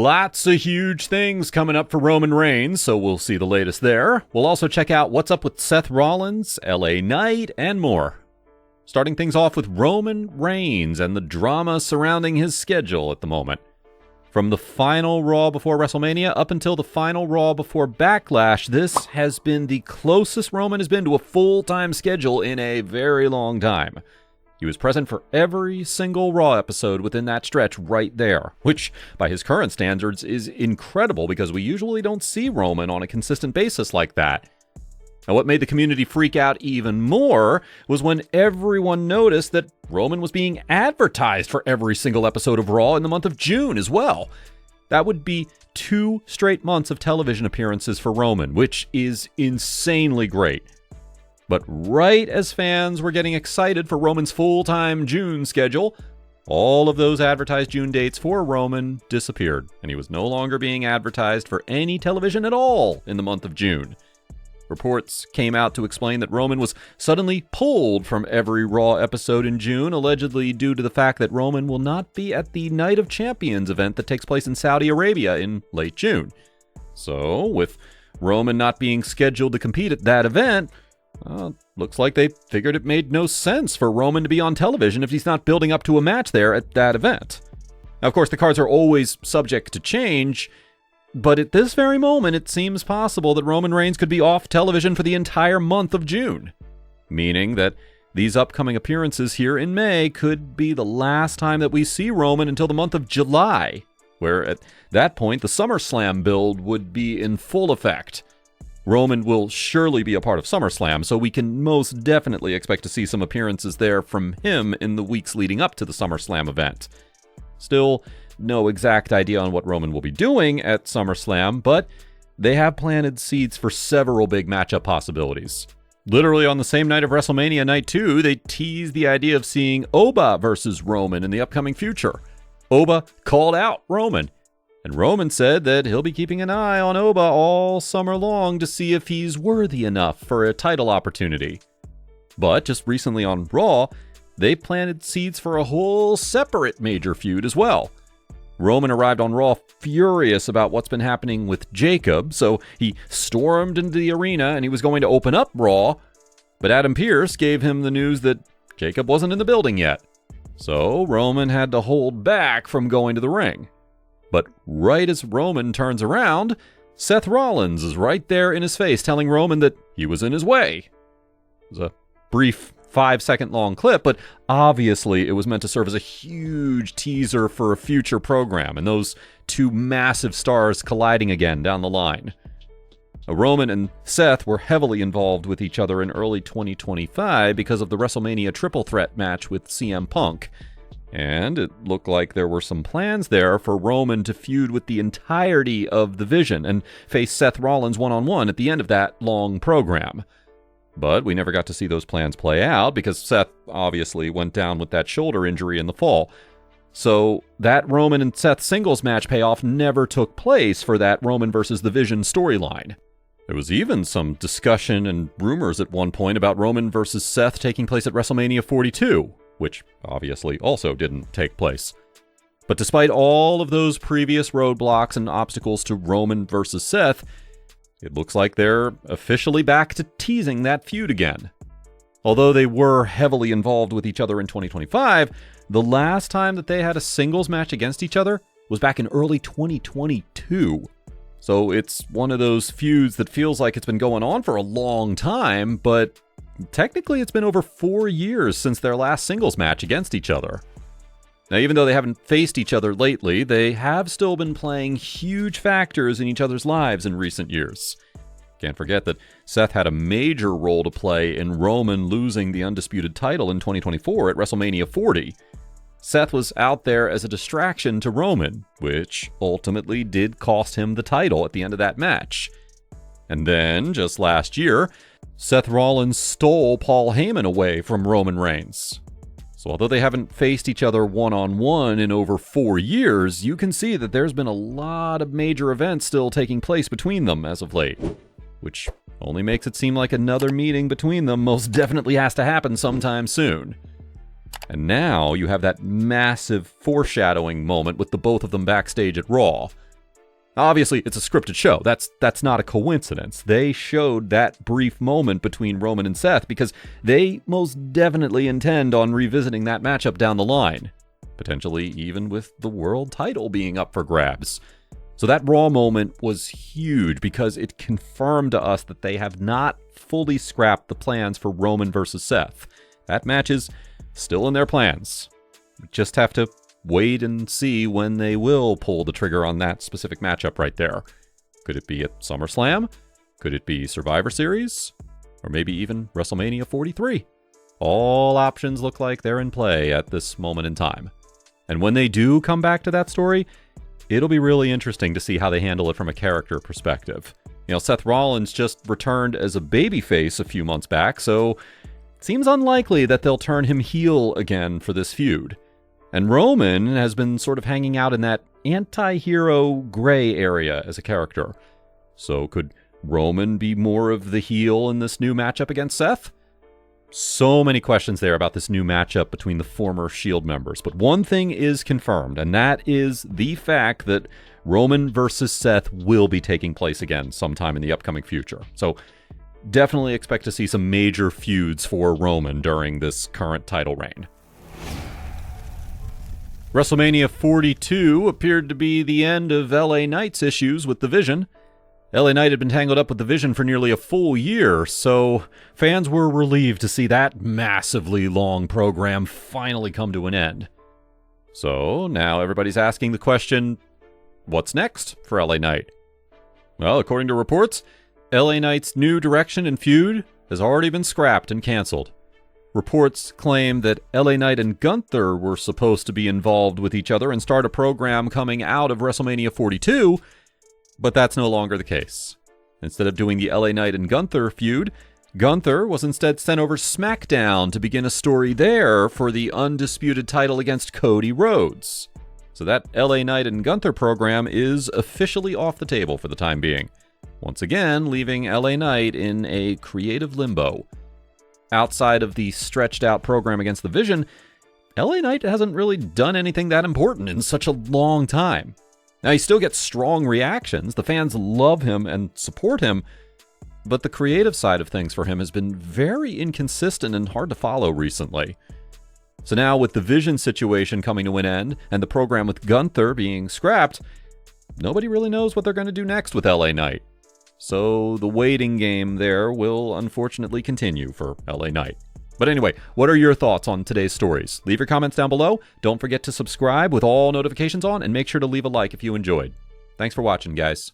Lots of huge things coming up for Roman Reigns, so we'll see the latest there. We'll also check out what's up with Seth Rollins, LA Knight, and more. Starting things off with Roman Reigns and the drama surrounding his schedule at the moment. From the final Raw before WrestleMania up until the final Raw before Backlash, this has been the closest Roman has been to a full-time schedule in a very long time. He was present for every single Raw episode within that stretch right there, which, by his current standards, is incredible because we usually don't see Roman on a consistent basis like that. Now, what made the community freak out even more was when everyone noticed that Roman was being advertised for every single episode of Raw in the month of June as well. That would be 2 straight months of television appearances for Roman, which is insanely great. But right as fans were getting excited for Roman's full-time June schedule, all of those advertised June dates for Roman disappeared, and he was no longer being advertised for any television at all in the month of June. Reports came out to explain that Roman was suddenly pulled from every Raw episode in June, allegedly due to the fact that Roman will not be at the Night of Champions event that takes place in Saudi Arabia in late June. So, with Roman not being scheduled to compete at that event, looks like they figured it made no sense for Roman to be on television if he's not building up to a match there at that event. Now, of course, the cards are always subject to change, but at this very moment, it seems possible that Roman Reigns could be off television for the entire month of June, meaning that these upcoming appearances here in May could be the last time that we see Roman until the month of July, where at that point, the SummerSlam build would be in full effect. Roman will surely be a part of SummerSlam, so we can most definitely expect to see some appearances there from him in the weeks leading up to the SummerSlam event. Still, no exact idea on what Roman will be doing at SummerSlam, but they have planted seeds for several big matchup possibilities. Literally on the same night of WrestleMania Night 2, they teased the idea of seeing Oba versus Roman in the upcoming future. Oba called out Roman, and Roman said that he'll be keeping an eye on Oba all summer long to see if he's worthy enough for a title opportunity. But just recently on Raw, they planted seeds for a whole separate major feud as well. Roman arrived on Raw furious about what's been happening with Jacob, so he stormed into the arena and he was going to open up Raw, but Adam Pearce gave him the news that Jacob wasn't in the building yet. So Roman had to hold back from going to the ring. But right as Roman turns around, Seth Rollins is right there in his face telling Roman that he was in his way. It was a brief 5-second long clip, but obviously it was meant to serve as a huge teaser for a future program and those two massive stars colliding again down the line. Roman and Seth were heavily involved with each other in early 2025 because of the WrestleMania triple threat match with CM Punk. And it looked like there were some plans there for Roman to feud with the entirety of the Vision and face Seth Rollins one-on-one at the end of that long program. But we never got to see those plans play out because Seth obviously went down with that shoulder injury in the fall. So that Roman and Seth singles match payoff never took place for that Roman versus the Vision storyline. There was even some discussion and rumors at one point about Roman versus Seth taking place at WrestleMania 42, which obviously also didn't take place. But despite all of those previous roadblocks and obstacles to Roman versus Seth, it looks like they're officially back to teasing that feud again. Although they were heavily involved with each other in 2025, the last time that they had a singles match against each other was back in early 2022. So it's one of those feuds that feels like it's been going on for a long time, but technically it's been over 4 years since their last singles match against each other. Now, even though they haven't faced each other lately, they have still been playing huge factors in each other's lives in recent years. Can't forget that Seth had a major role to play in Roman losing the undisputed title in 2024 at WrestleMania 40. Seth was out there as a distraction to Roman, which ultimately did cost him the title at the end of that match. And then, just last year, Seth Rollins stole Paul Heyman away from Roman Reigns. So although they haven't faced each other one-on-one in over 4 years, you can see that there's been a lot of major events still taking place between them as of late, which only makes it seem like another meeting between them most definitely has to happen sometime soon. And now you have that massive foreshadowing moment with the both of them backstage at Raw. Obviously, it's a scripted show. That's not a coincidence. They showed that brief moment between Roman and Seth because they most definitely intend on revisiting that matchup down the line, potentially even with the world title being up for grabs. So that Raw moment was huge because it confirmed to us that they have not fully scrapped the plans for Roman versus Seth. That match is still in their plans. We just have to wait and see when they will pull the trigger on that specific matchup right there. Could it be at SummerSlam? Could it be Survivor Series? Or maybe even WrestleMania 43? All options look like they're in play at this moment in time. And when they do come back to that story, it'll be really interesting to see how they handle it from a character perspective. You know, Seth Rollins just returned as a babyface a few months back, so it seems unlikely that they'll turn him heel again for this feud. And Roman has been sort of hanging out in that anti-hero gray area as a character. So could Roman be more of the heel in this new matchup against Seth? So many questions there about this new matchup between the former Shield members. But one thing is confirmed, and that is the fact that Roman versus Seth will be taking place again sometime in the upcoming future. So definitely expect to see some major feuds for Roman during this current title reign. WrestleMania 42 appeared to be the end of LA Knight's issues with the Vision. LA Knight had been tangled up with the Vision for nearly a full year, so fans were relieved to see that massively long program finally come to an end. So now everybody's asking the question, what's next for LA Knight? Well, according to reports, LA Knight's new direction and feud has already been scrapped and canceled. Reports claim that LA Knight and Gunther were supposed to be involved with each other and start a program coming out of WrestleMania 42, but that's no longer the case. Instead of doing the LA Knight and Gunther feud, Gunther was instead sent over Smackdown to begin a story there for the undisputed title against Cody Rhodes. So that LA Knight and Gunther program is officially off the table for the time being, once again leaving LA Knight in a creative limbo. Outside of the stretched out program against the Vision, LA Knight hasn't really done anything that important in such a long time. Now, he still gets strong reactions, the fans love him and support him, but the creative side of things for him has been very inconsistent and hard to follow recently. So now with the Vision situation coming to an end and the program with Gunther being scrapped, nobody really knows what they're going to do next with LA Knight. So the waiting game there will unfortunately continue for LA Knight. But anyway, what are your thoughts on today's stories? Leave your comments down below. Don't forget to subscribe with all notifications on and make sure to leave a like if you enjoyed. Thanks for watching, guys.